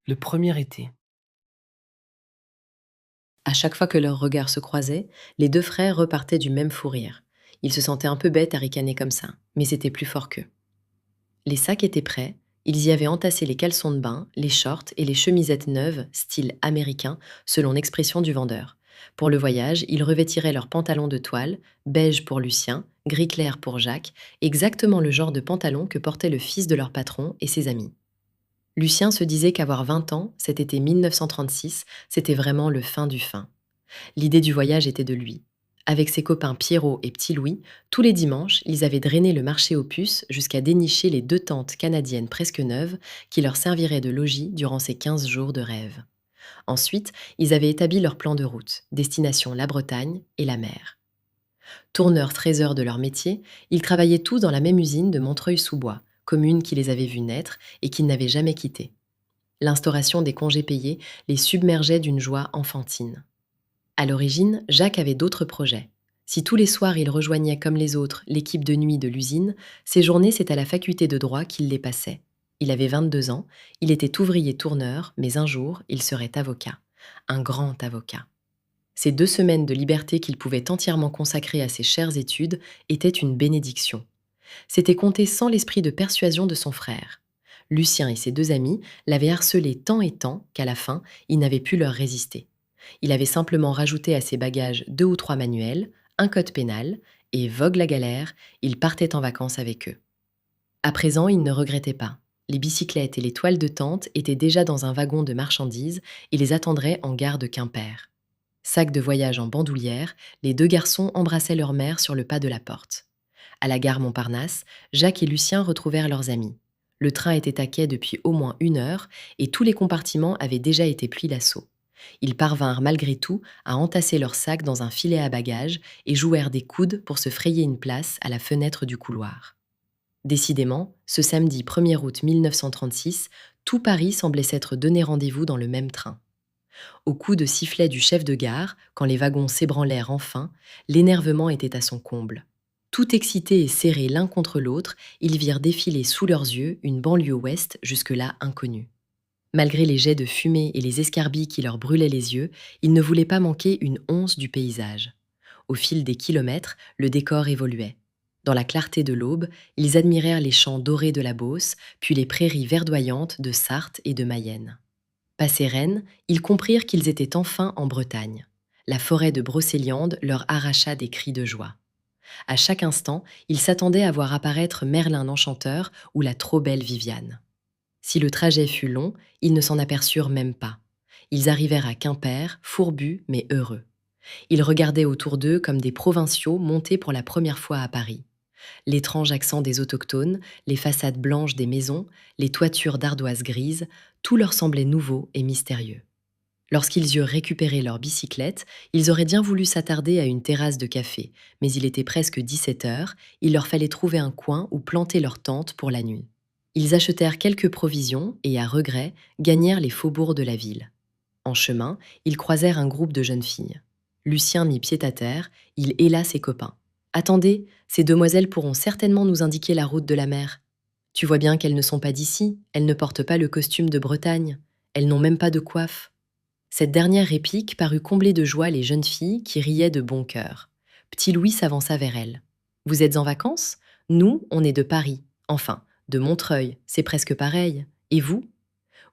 Le premier été. À chaque fois que leurs regards se croisaient, les deux frères repartaient du même fou rire. Ils se sentaient un peu bêtes à ricaner comme ça, mais c'était plus fort qu'eux. Les sacs étaient prêts, ils y avaient entassé les caleçons de bain, les shorts et les chemisettes neuves, style américain, selon l'expression du vendeur. Pour le voyage, ils revêtiraient leurs pantalons de toile, beige pour Lucien, gris clair pour Jacques, exactement le genre de pantalon que portait le fils de leur patron et ses amis. Lucien se disait qu'avoir 20 ans, cet été 1936, c'était vraiment le fin du fin. L'idée du voyage était de lui. Avec ses copains Pierrot et Petit Louis, tous les dimanches, ils avaient drainé le marché aux puces jusqu'à dénicher les deux tentes canadiennes presque neuves qui leur serviraient de logis durant ces 15 jours de rêve. Ensuite, ils avaient établi leur plan de route, destination la Bretagne et la mer. Tourneurs 13 heures de leur métier, ils travaillaient tous dans la même usine de Montreuil-sous-Bois, commune qui les avait vus naître et qu'ils n'avaient jamais quittée. L'instauration des congés payés les submergeait d'une joie enfantine. À l'origine, Jacques avait d'autres projets. Si tous les soirs il rejoignait comme les autres l'équipe de nuit de l'usine, ses journées c'est à la faculté de droit qu'il les passait. Il avait 22 ans, il était ouvrier tourneur, mais un jour, il serait avocat. Un grand avocat. Ces 2 semaines de liberté qu'il pouvait entièrement consacrer à ses chères études étaient une bénédiction. C'était compté sans l'esprit de persuasion de son frère. Lucien et ses deux amis l'avaient harcelé tant et tant qu'à la fin, il n'avait pu leur résister. Il avait simplement rajouté à ses bagages 2 ou 3 manuels, un code pénal, et vogue la galère, il partait en vacances avec eux. À présent, il ne regrettait pas. Les bicyclettes et les toiles de tente étaient déjà dans un wagon de marchandises et les attendraient en gare de Quimper. Sac de voyage en bandoulière, les deux garçons embrassaient leur mère sur le pas de la porte. À la gare Montparnasse, Jacques et Lucien retrouvèrent leurs amis. Le train était à quai depuis au moins 1 heure et tous les compartiments avaient déjà été pris d'assaut. Ils parvinrent malgré tout à entasser leurs sacs dans un filet à bagages et jouèrent des coudes pour se frayer une place à la fenêtre du couloir. Décidément, ce samedi 1er août 1936, tout Paris semblait s'être donné rendez-vous dans le même train. Au coup de sifflet du chef de gare, quand les wagons s'ébranlèrent enfin, l'énervement était à son comble. Tout excités et serrés l'un contre l'autre, ils virent défiler sous leurs yeux une banlieue ouest jusque-là inconnue. Malgré les jets de fumée et les escarbilles qui leur brûlaient les yeux, ils ne voulaient pas manquer une once du paysage. Au fil des kilomètres, le décor évoluait. Dans la clarté de l'aube, ils admirèrent les champs dorés de la Beauce, puis les prairies verdoyantes de Sarthe et de Mayenne. Passés Rennes, ils comprirent qu'ils étaient enfin en Bretagne. La forêt de Brocéliande leur arracha des cris de joie. À chaque instant, ils s'attendaient à voir apparaître Merlin l'Enchanteur ou la trop belle Viviane. Si le trajet fut long, ils ne s'en aperçurent même pas. Ils arrivèrent à Quimper, fourbus mais heureux. Ils regardaient autour d'eux comme des provinciaux montés pour la première fois à Paris. L'étrange accent des autochtones, les façades blanches des maisons, les toitures d'ardoises grises, tout leur semblait nouveau et mystérieux. Lorsqu'ils eurent récupéré leur bicyclette, ils auraient bien voulu s'attarder à une terrasse de café, mais il était presque 17 heures, il leur fallait trouver un coin où planter leur tente pour la nuit. Ils achetèrent quelques provisions et, à regret, gagnèrent les faubourgs de la ville. En chemin, ils croisèrent un groupe de jeunes filles. Lucien mit pied à terre, il héla ses copains. Attendez, ces demoiselles pourront certainement nous indiquer la route de la mer. Tu vois bien qu'elles ne sont pas d'ici, elles ne portent pas le costume de Bretagne, elles n'ont même pas de coiffe. Cette dernière réplique parut combler de joie les jeunes filles qui riaient de bon cœur. Petit Louis s'avança vers elles. Vous êtes en vacances? Nous, on est de Paris. Enfin, de Montreuil, c'est presque pareil. Et vous?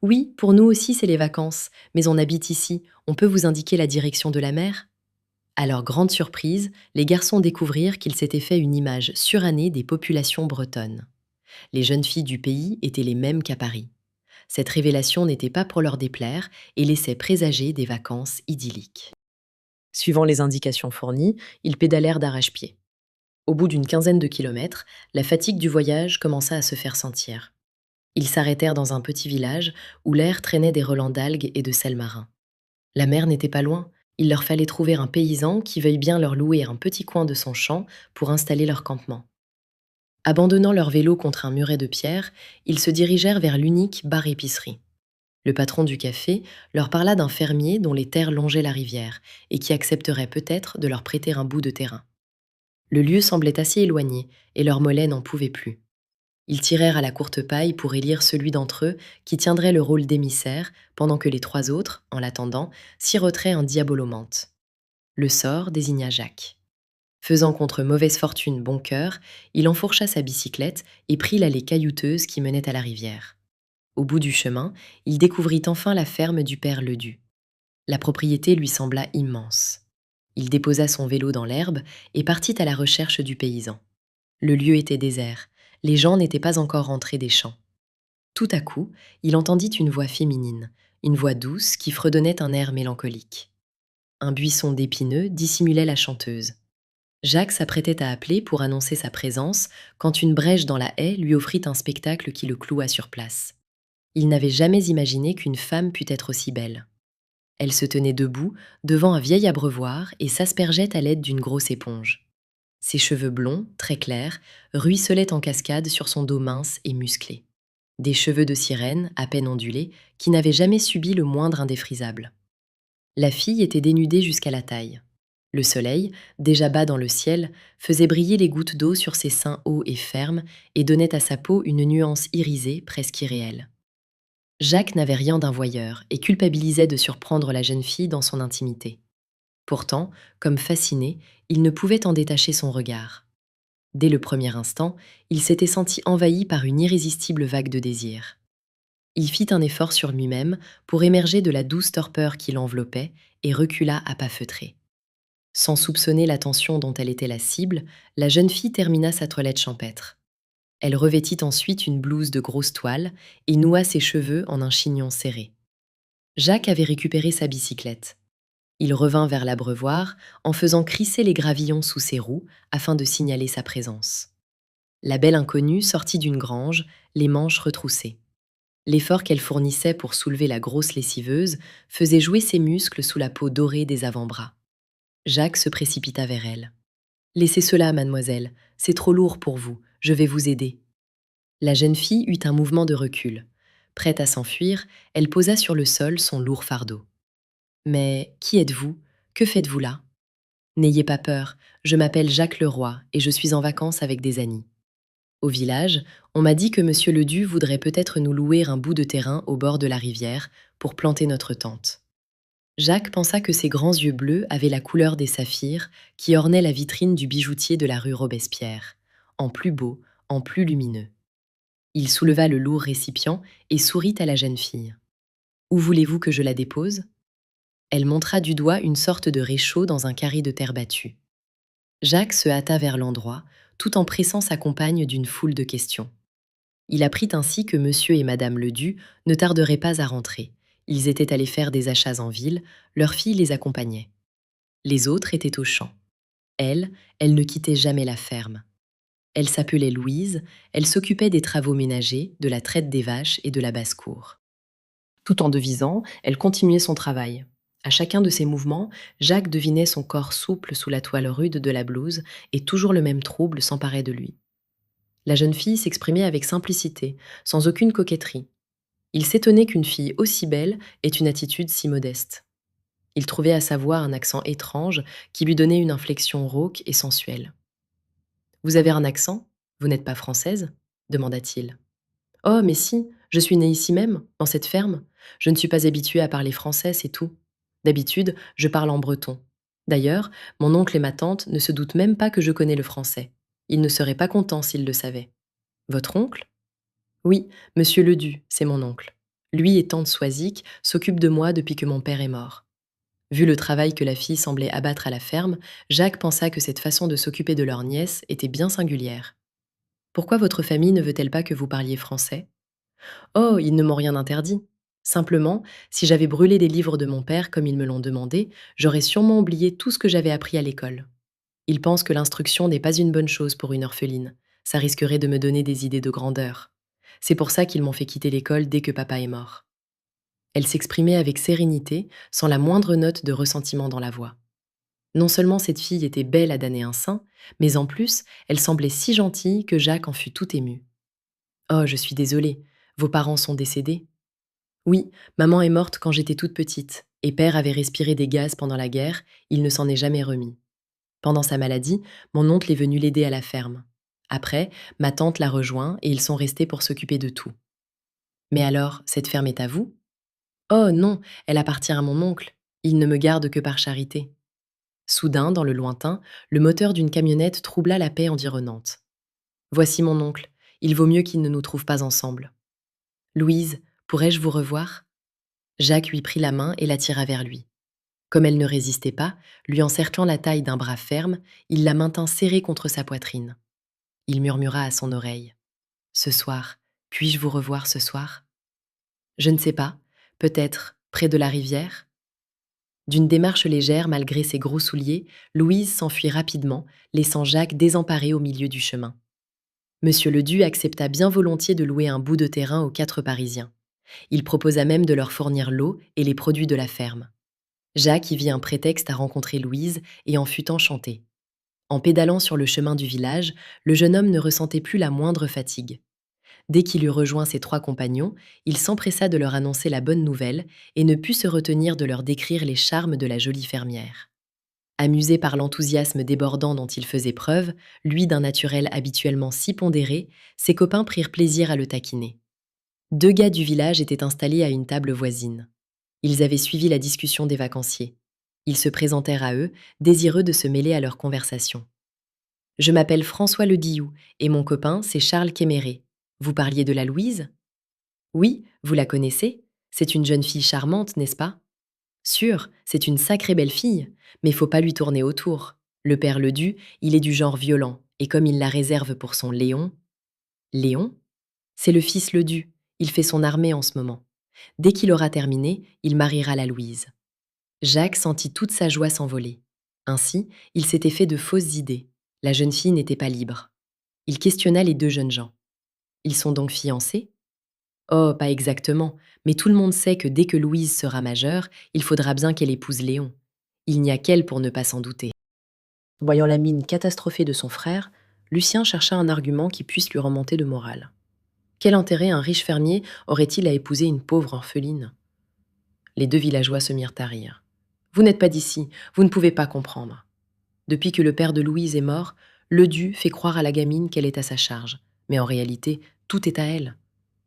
Oui, pour nous aussi c'est les vacances, mais on habite ici, on peut vous indiquer la direction de la mer? À leur grande surprise, les garçons découvrirent qu'ils s'étaient fait une image surannée des populations bretonnes. Les jeunes filles du pays étaient les mêmes qu'à Paris. Cette révélation n'était pas pour leur déplaire et laissait présager des vacances idylliques. Suivant les indications fournies, ils pédalèrent d'arrache-pied. Au bout d'une quinzaine de kilomètres, la fatigue du voyage commença à se faire sentir. Ils s'arrêtèrent dans un petit village où l'air traînait des relents d'algues et de sel marin. La mer n'était pas loin, il leur fallait trouver un paysan qui veuille bien leur louer un petit coin de son champ pour installer leur campement. Abandonnant leur vélo contre un muret de pierre, ils se dirigèrent vers l'unique bar-épicerie. Le patron du café leur parla d'un fermier dont les terres longeaient la rivière et qui accepterait peut-être de leur prêter un bout de terrain. Le lieu semblait assez éloigné et leurs mollets n'en pouvaient plus. Ils tirèrent à la courte paille pour élire celui d'entre eux qui tiendrait le rôle d'émissaire, pendant que les trois autres, en l'attendant, siroteraient un diabolomante. Le sort désigna Jacques. Faisant contre mauvaise fortune bon cœur, il enfourcha sa bicyclette et prit l'allée caillouteuse qui menait à la rivière. Au bout du chemin, il découvrit enfin la ferme du père Ledu. La propriété lui sembla immense. Il déposa son vélo dans l'herbe et partit à la recherche du paysan. Le lieu était désert, les gens n'étaient pas encore rentrés des champs. Tout à coup, il entendit une voix féminine, une voix douce qui fredonnait un air mélancolique. Un buisson d'épineux dissimulait la chanteuse. Jacques s'apprêtait à appeler pour annoncer sa présence quand une brèche dans la haie lui offrit un spectacle qui le cloua sur place. Il n'avait jamais imaginé qu'une femme pût être aussi belle. Elle se tenait debout devant un vieil abreuvoir et s'aspergeait à l'aide d'une grosse éponge. Ses cheveux blonds, très clairs, ruisselaient en cascade sur son dos mince et musclé. Des cheveux de sirène, à peine ondulés, qui n'avaient jamais subi le moindre indéfrisable. La fille était dénudée jusqu'à la taille. Le soleil, déjà bas dans le ciel, faisait briller les gouttes d'eau sur ses seins hauts et fermes et donnait à sa peau une nuance irisée presque irréelle. Jacques n'avait rien d'un voyeur et culpabilisait de surprendre la jeune fille dans son intimité. Pourtant, comme fasciné, il ne pouvait en détacher son regard. Dès le premier instant, il s'était senti envahi par une irrésistible vague de désir. Il fit un effort sur lui-même pour émerger de la douce torpeur qui l'enveloppait et recula à pas feutrés. Sans soupçonner l'attention dont elle était la cible, la jeune fille termina sa toilette champêtre. Elle revêtit ensuite une blouse de grosse toile et noua ses cheveux en un chignon serré. Jacques avait récupéré sa bicyclette. Il revint vers l'abreuvoir en faisant crisser les gravillons sous ses roues afin de signaler sa présence. La belle inconnue sortit d'une grange, les manches retroussées. L'effort qu'elle fournissait pour soulever la grosse lessiveuse faisait jouer ses muscles sous la peau dorée des avant-bras. Jacques se précipita vers elle. « Laissez cela, mademoiselle, c'est trop lourd pour vous, je vais vous aider. » La jeune fille eut un mouvement de recul. Prête à s'enfuir, elle posa sur le sol son lourd fardeau. « Mais qui êtes-vous? Que faites-vous là ?»« N'ayez pas peur, je m'appelle Jacques Leroy et je suis en vacances avec des amis. Au village, on m'a dit que monsieur Ledu voudrait peut-être nous louer un bout de terrain au bord de la rivière pour planter notre tente. » Jacques pensa que ses grands yeux bleus avaient la couleur des saphirs qui ornaient la vitrine du bijoutier de la rue Robespierre, en plus beau, en plus lumineux. Il souleva le lourd récipient et sourit à la jeune fille. « Où voulez-vous que je la dépose ?» Elle montra du doigt une sorte de réchaud dans un carré de terre battue. Jacques se hâta vers l'endroit, tout en pressant sa compagne d'une foule de questions. Il apprit ainsi que monsieur et madame Ledu ne tarderaient pas à rentrer. Ils étaient allés faire des achats en ville, leur fille les accompagnait. Les autres étaient au champ. Elle ne quittait jamais la ferme. Elle s'appelait Louise, elle s'occupait des travaux ménagers, de la traite des vaches et de la basse-cour. Tout en devisant, elle continuait son travail. À chacun de ses mouvements, Jacques devinait son corps souple sous la toile rude de la blouse et toujours le même trouble s'emparait de lui. La jeune fille s'exprimait avec simplicité, sans aucune coquetterie. Il s'étonnait qu'une fille aussi belle ait une attitude si modeste. Il trouvait à sa voix un accent étrange qui lui donnait une inflexion rauque et sensuelle. « Vous avez un accent? Vous n'êtes pas française ?» demanda-t-il. « Oh, mais si, je suis née ici même, dans cette ferme. Je ne suis pas habituée à parler français, c'est tout. D'habitude, je parle en breton. D'ailleurs, mon oncle et ma tante ne se doutent même pas que je connais le français. Ils ne seraient pas contents s'ils le savaient. »« Votre oncle ?»« Oui, monsieur Ledu, c'est mon oncle. Lui et tante Soisic s'occupent de moi depuis que mon père est mort. » Vu le travail que la fille semblait abattre à la ferme, Jacques pensa que cette façon de s'occuper de leur nièce était bien singulière. « Pourquoi votre famille ne veut-elle pas que vous parliez français ?»« Oh, ils ne m'ont rien interdit. Simplement, si j'avais brûlé les livres de mon père comme ils me l'ont demandé, j'aurais sûrement oublié tout ce que j'avais appris à l'école. Ils pensent que l'instruction n'est pas une bonne chose pour une orpheline. Ça risquerait de me donner des idées de grandeur. C'est pour ça qu'ils m'ont fait quitter l'école dès que papa est mort. » Elle s'exprimait avec sérénité, sans la moindre note de ressentiment dans la voix. Non seulement cette fille était belle à damner un sein, mais en plus, elle semblait si gentille que Jacques en fut tout ému. « Oh, je suis désolée. Vos parents sont décédés ?»« Oui, maman est morte quand j'étais toute petite, et père avait respiré des gaz pendant la guerre, il ne s'en est jamais remis. Pendant sa maladie, mon oncle est venu l'aider à la ferme. Après, ma tante l'a rejoint et ils sont restés pour s'occuper de tout. Mais alors, cette ferme est à vous? Oh non, elle appartient à mon oncle. Il ne me garde que par charité. Soudain, dans le lointain, le moteur d'une camionnette troubla la paix environnante. Voici mon oncle. Il vaut mieux qu'il ne nous trouve pas ensemble. Louise, pourrais-je vous revoir? Jacques lui prit la main et l'attira vers lui. Comme elle ne résistait pas, lui encerclant la taille d'un bras ferme, il la maintint serrée contre sa poitrine. Il murmura à son oreille. Ce soir, puis-je vous revoir ce soir? Je ne sais pas, peut-être près de la rivière? D'une démarche légère malgré ses gros souliers, Louise s'enfuit rapidement, laissant Jacques désemparé au milieu du chemin. Monsieur Ledu accepta bien volontiers de louer un bout de terrain aux 4 Parisiens. Il proposa même de leur fournir l'eau et les produits de la ferme. Jacques y vit un prétexte à rencontrer Louise et en fut enchanté. En pédalant sur le chemin du village, le jeune homme ne ressentait plus la moindre fatigue. Dès qu'il eut rejoint ses 3 compagnons, il s'empressa de leur annoncer la bonne nouvelle et ne put se retenir de leur décrire les charmes de la jolie fermière. Amusé par l'enthousiasme débordant dont il faisait preuve, lui d'un naturel habituellement si pondéré, ses copains prirent plaisir à le taquiner. 2 gars du village étaient installés à une table voisine. Ils avaient suivi la discussion des vacanciers. Ils se présentèrent à eux, désireux de se mêler à leur conversation. Je m'appelle François Ledillou et mon copain, c'est Charles Kéméré. Vous parliez de la Louise? Oui, vous la connaissez? C'est une jeune fille charmante, n'est-ce pas? Sûr, c'est une sacrée belle fille, mais faut pas lui tourner autour. Le père Ledu, il est du genre violent, et comme il la réserve pour son Léon... Léon? C'est le fils Ledu, il fait son armée en ce moment. Dès qu'il aura terminé, il mariera la Louise. Jacques sentit toute sa joie s'envoler. Ainsi, il s'était fait de fausses idées. La jeune fille n'était pas libre. Il questionna les 2 jeunes gens. Ils sont donc fiancés? Oh, pas exactement, mais tout le monde sait que dès que Louise sera majeure, il faudra bien qu'elle épouse Léon. Il n'y a qu'elle pour ne pas s'en douter. Voyant la mine catastrophée de son frère, Lucien chercha un argument qui puisse lui remonter de morale. Quel intérêt un riche fermier aurait-il à épouser une pauvre orpheline? Les 2 villageois se mirent à rire. Vous n'êtes pas d'ici, vous ne pouvez pas comprendre. Depuis que le père de Louise est mort, Ledu fait croire à la gamine qu'elle est à sa charge. Mais en réalité, tout est à elle.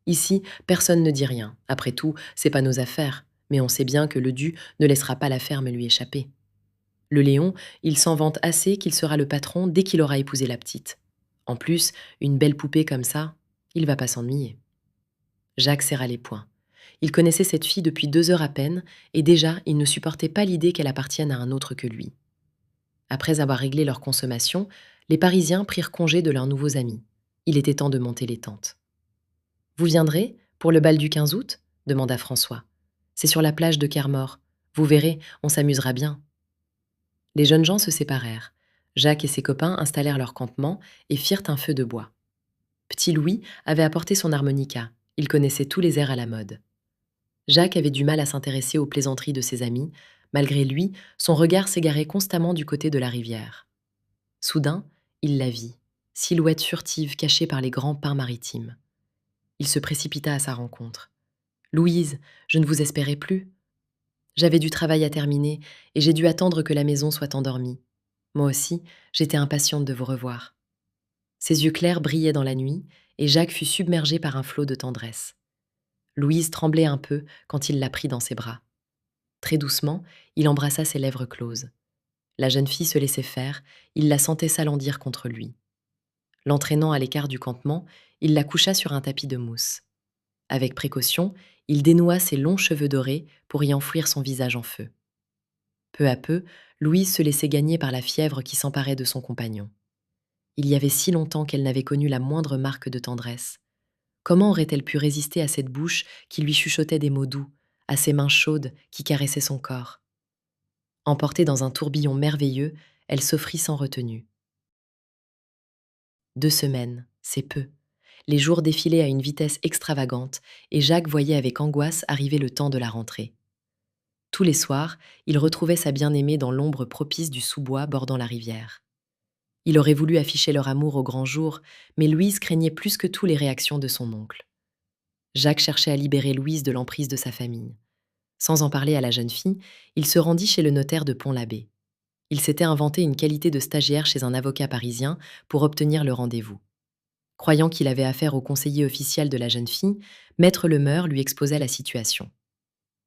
Ici, personne ne dit rien. Après tout, c'est pas nos affaires. Mais on sait bien que Ledu ne laissera pas la ferme lui échapper. Le Léon, il s'en vante assez qu'il sera le patron dès qu'il aura épousé la petite. En plus, une belle poupée comme ça, il va pas s'ennuyer. Jacques serra les poings. Il connaissait cette fille depuis 2 heures à peine, et déjà, il ne supportait pas l'idée qu'elle appartienne à un autre que lui. Après avoir réglé leur consommation, les Parisiens prirent congé de leurs nouveaux amis. Il était temps de monter les tentes. Vous viendrez pour le bal du 15 août? Demanda François. C'est sur la plage de Kermort. Vous verrez, on s'amusera bien. Les jeunes gens se séparèrent. Jacques et ses copains installèrent leur campement et firent un feu de bois. Petit Louis avait apporté son harmonica. Il connaissait tous les airs à la mode. Jacques avait du mal à s'intéresser aux plaisanteries de ses amis. Malgré lui, son regard s'égarait constamment du côté de la rivière. Soudain, il la vit, silhouette furtive cachée par les grands pins maritimes. Il se précipita à sa rencontre. Louise, je ne vous espérais plus. J'avais du travail à terminer et j'ai dû attendre que la maison soit endormie. Moi aussi, j'étais impatiente de vous revoir. Ses yeux clairs brillaient dans la nuit et Jacques fut submergé par un flot de tendresse. Louise tremblait un peu quand il la prit dans ses bras. Très doucement, il embrassa ses lèvres closes. La jeune fille se laissait faire, il la sentait s'alandir contre lui. L'entraînant à l'écart du campement, il la coucha sur un tapis de mousse. Avec précaution, il dénoua ses longs cheveux dorés pour y enfouir son visage en feu. Peu à peu, Louise se laissait gagner par la fièvre qui s'emparait de son compagnon. Il y avait si longtemps qu'elle n'avait connu la moindre marque de tendresse. Comment aurait-elle pu résister à cette bouche qui lui chuchotait des mots doux, à ces mains chaudes qui caressaient son corps? Emportée dans un tourbillon merveilleux, elle s'offrit sans retenue. 2 semaines, c'est peu. Les jours défilaient à une vitesse extravagante et Jacques voyait avec angoisse arriver le temps de la rentrée. Tous les soirs, il retrouvait sa bien-aimée dans l'ombre propice du sous-bois bordant la rivière. Il aurait voulu afficher leur amour au grand jour, mais Louise craignait plus que tout les réactions de son oncle. Jacques cherchait à libérer Louise de l'emprise de sa famille. Sans en parler à la jeune fille, il se rendit chez le notaire de Pont-l'Abbé. Il s'était inventé une qualité de stagiaire chez un avocat parisien pour obtenir le rendez-vous. Croyant qu'il avait affaire au conseiller officiel de la jeune fille, Maître Lemeur lui exposa la situation.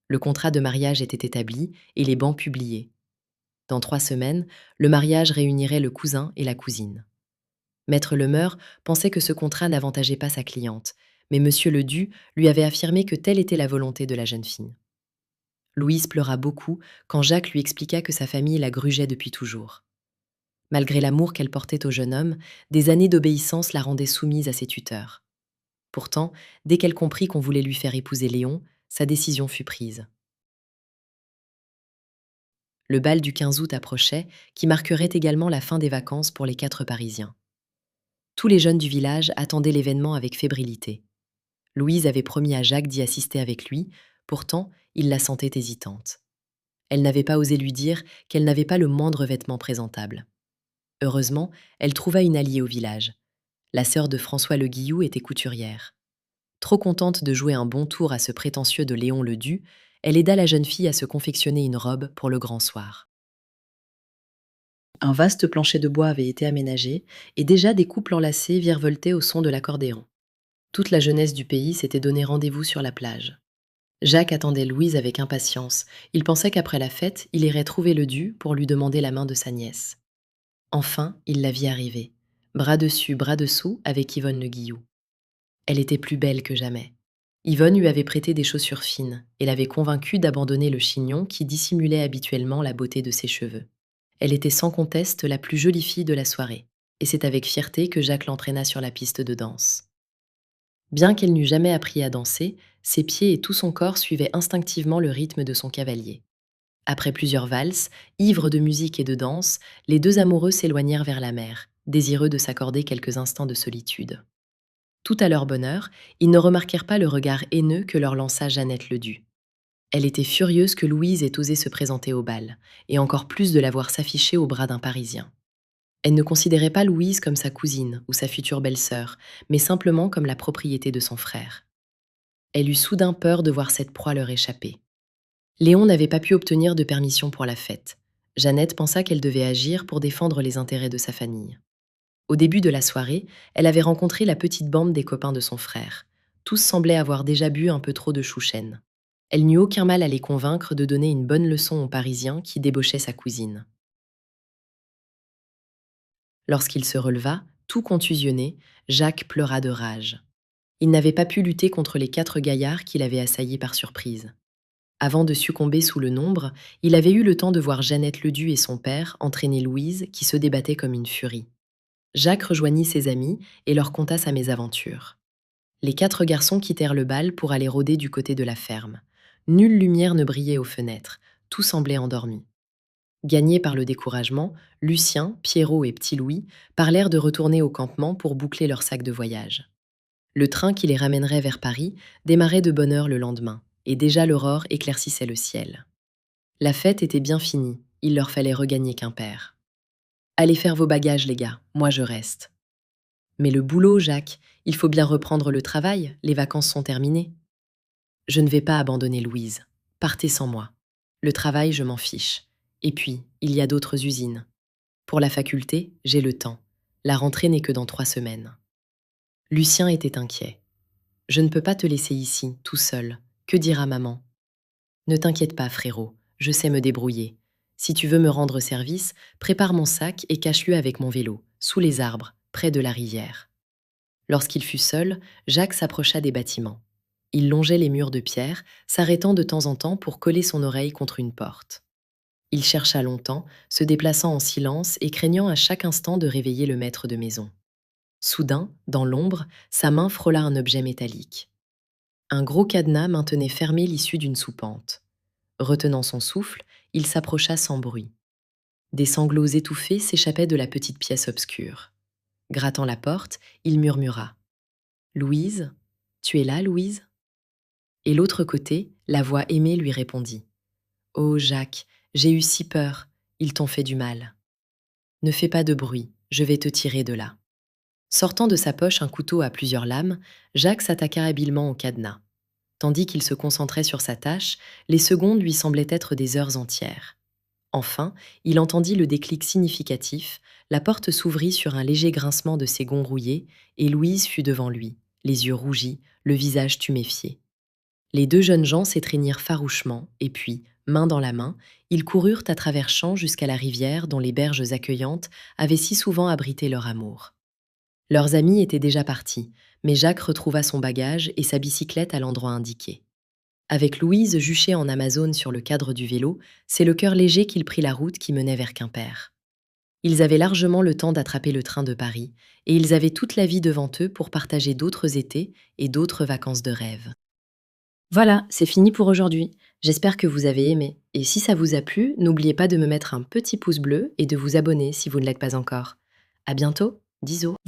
Le contrat de mariage était établi et les bans publiés. Dans 3 semaines, le mariage réunirait le cousin et la cousine. Maître Lemeur pensait que ce contrat n'avantageait pas sa cliente, mais Monsieur Ledu lui avait affirmé que telle était la volonté de la jeune fille. Louise pleura beaucoup quand Jacques lui expliqua que sa famille la grugeait depuis toujours. Malgré l'amour qu'elle portait au jeune homme, des années d'obéissance la rendaient soumise à ses tuteurs. Pourtant, dès qu'elle comprit qu'on voulait lui faire épouser Léon, sa décision fut prise. Le bal du 15 août approchait, qui marquerait également la fin des vacances pour les 4 Parisiens. Tous les jeunes du village attendaient l'événement avec fébrilité. Louise avait promis à Jacques d'y assister avec lui, pourtant, il la sentait hésitante. Elle n'avait pas osé lui dire qu'elle n'avait pas le moindre vêtement présentable. Heureusement, elle trouva une alliée au village. La sœur de François Le Guillou était couturière. Trop contente de jouer un bon tour à ce prétentieux de Léon le Du, elle aida la jeune fille à se confectionner une robe pour le grand soir. Un vaste plancher de bois avait été aménagé, et déjà des couples enlacés virevoltaient au son de l'accordéon. Toute la jeunesse du pays s'était donné rendez-vous sur la plage. Jacques attendait Louise avec impatience. Il pensait qu'après la fête, il irait trouver le Du pour lui demander la main de sa nièce. Enfin, il la vit arriver, bras dessus, bras dessous, avec Yvonne Le Guillou. Elle était plus belle que jamais. Yvonne lui avait prêté des chaussures fines et l'avait convaincue d'abandonner le chignon qui dissimulait habituellement la beauté de ses cheveux. Elle était sans conteste la plus jolie fille de la soirée, et c'est avec fierté que Jacques l'entraîna sur la piste de danse. Bien qu'elle n'eût jamais appris à danser, ses pieds et tout son corps suivaient instinctivement le rythme de son cavalier. Après plusieurs valses, ivres de musique et de danse, les deux amoureux s'éloignèrent vers la mer, désireux de s'accorder quelques instants de solitude. Tout à leur bonheur, ils ne remarquèrent pas le regard haineux que leur lança Jeannette Ledu. Elle était furieuse que Louise ait osé se présenter au bal, et encore plus de la voir s'afficher au bras d'un Parisien. Elle ne considérait pas Louise comme sa cousine ou sa future belle-sœur, mais simplement comme la propriété de son frère. Elle eut soudain peur de voir cette proie leur échapper. Léon n'avait pas pu obtenir de permission pour la fête. Jeannette pensa qu'elle devait agir pour défendre les intérêts de sa famille. Au début de la soirée, elle avait rencontré la petite bande des copains de son frère. Tous semblaient avoir déjà bu un peu trop de chouchen. Elle n'eut aucun mal à les convaincre de donner une bonne leçon au Parisien qui débauchait sa cousine. Lorsqu'il se releva, tout contusionné, Jacques pleura de rage. Il n'avait pas pu lutter contre les 4 gaillards qui l'avaient assailli par surprise. Avant de succomber sous le nombre, il avait eu le temps de voir Jeannette Ledu et son père entraîner Louise qui se débattait comme une furie. Jacques rejoignit ses amis et leur conta sa mésaventure. Les 4 garçons quittèrent le bal pour aller rôder du côté de la ferme. Nulle lumière ne brillait aux fenêtres, tout semblait endormi. Gagnés par le découragement, Lucien, Pierrot et Petit Louis parlèrent de retourner au campement pour boucler leur sac de voyage. Le train qui les ramènerait vers Paris démarrait de bonne heure le lendemain, et déjà l'aurore éclaircissait le ciel. La fête était bien finie, il leur fallait regagner Quimper. Allez faire vos bagages, les gars, moi je reste. Mais le boulot, Jacques, il faut bien reprendre le travail, les vacances sont terminées. Je ne vais pas abandonner Louise. Partez sans moi. Le travail, je m'en fiche. Et puis, il y a d'autres usines. Pour la faculté, j'ai le temps. La rentrée n'est que dans 3 semaines. Lucien était inquiet. Je ne peux pas te laisser ici, tout seul. Que dira maman? Ne t'inquiète pas, frérot. Je sais me débrouiller. Si tu veux me rendre service, prépare mon sac et cache-le avec mon vélo, sous les arbres, près de la rivière. Lorsqu'il fut seul, Jacques s'approcha des bâtiments. Il longeait les murs de pierre, s'arrêtant de temps en temps pour coller son oreille contre une porte. Il chercha longtemps, se déplaçant en silence et craignant à chaque instant de réveiller le maître de maison. Soudain, dans l'ombre, sa main frôla un objet métallique. Un gros cadenas maintenait fermé l'issue d'une soupente. Retenant son souffle, il s'approcha sans bruit. Des sanglots étouffés s'échappaient de la petite pièce obscure. Grattant la porte, il murmura. « Louise? Tu es là, Louise ?» Et l'autre côté, la voix aimée lui répondit. « Oh, Jacques, j'ai eu si peur, ils t'ont fait du mal. Ne fais pas de bruit, je vais te tirer de là. » Sortant de sa poche un couteau à plusieurs lames, Jacques s'attaqua habilement au cadenas. Tandis qu'il se concentrait sur sa tâche, les secondes lui semblaient être des heures entières. Enfin, il entendit le déclic significatif, La porte s'ouvrit sur un léger grincement de ses gonds rouillés, et Louise fut devant lui, les yeux rougis, le visage tuméfié. Les deux jeunes gens s'étreignirent farouchement, et puis, main dans la main, ils coururent à travers champs jusqu'à la rivière dont les berges accueillantes avaient si souvent abrité leur amour. Leurs amis étaient déjà partis, mais Jacques retrouva son bagage et sa bicyclette à l'endroit indiqué. Avec Louise juchée en Amazone sur le cadre du vélo, c'est le cœur léger qu'il prit la route qui menait vers Quimper. Ils avaient largement le temps d'attraper le train de Paris, et ils avaient toute la vie devant eux pour partager d'autres étés et d'autres vacances de rêve. Voilà, c'est fini pour aujourd'hui. J'espère que vous avez aimé. Et si ça vous a plu, n'oubliez pas de me mettre un petit pouce bleu et de vous abonner si vous ne l'êtes pas encore. À bientôt, Diso.